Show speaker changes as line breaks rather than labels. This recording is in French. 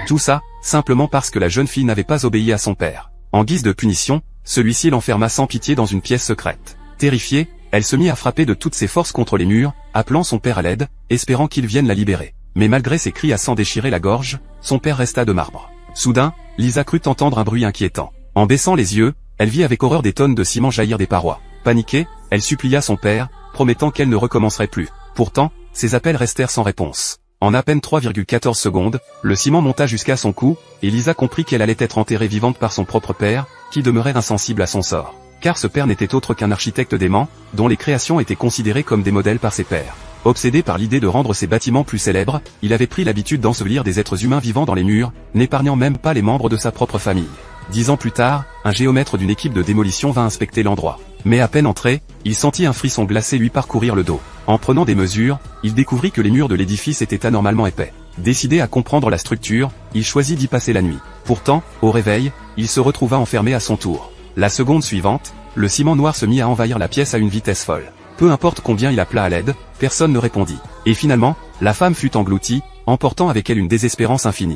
Tout ça, simplement parce que la jeune fille n'avait pas obéi à son père. En guise de punition, celui-ci l'enferma sans pitié dans une pièce secrète. Terrifiée, elle se mit à frapper de toutes ses forces contre les murs, appelant son père à l'aide, espérant qu'il vienne la libérer. Mais malgré ses cris à s'en déchirer la gorge, son père resta de marbre. Soudain, Lisa crut entendre un bruit inquiétant. En baissant les yeux, elle vit avec horreur des tonnes de ciment jaillir des parois. Paniquée, elle supplia son père, promettant qu'elle ne recommencerait plus. Pourtant, ses appels restèrent sans réponse. En à peine 3,14 secondes, le ciment monta jusqu'à son cou, et Lisa comprit qu'elle allait être enterrée vivante par son propre père, qui demeurait insensible à son sort. Car ce père n'était autre qu'un architecte dément, dont les créations étaient considérées comme des modèles par ses pairs. Obsédé par l'idée de rendre ses bâtiments plus célèbres, il avait pris l'habitude d'ensevelir des êtres humains vivant dans les murs, n'épargnant même pas les membres de sa propre famille. 10 ans plus tard, un géomètre d'une équipe de démolition vint inspecter l'endroit. Mais à peine entré, il sentit un frisson glacé lui parcourir le dos. En prenant des mesures, il découvrit que les murs de l'édifice étaient anormalement épais. Décidé à comprendre la structure, il choisit d'y passer la nuit. Pourtant, au réveil, il se retrouva enfermé à son tour. La seconde suivante, le ciment noir se mit à envahir la pièce à une vitesse folle. Peu importe combien il appela à l'aide, personne ne répondit. Et finalement, la femme fut engloutie, emportant avec elle une désespérance infinie.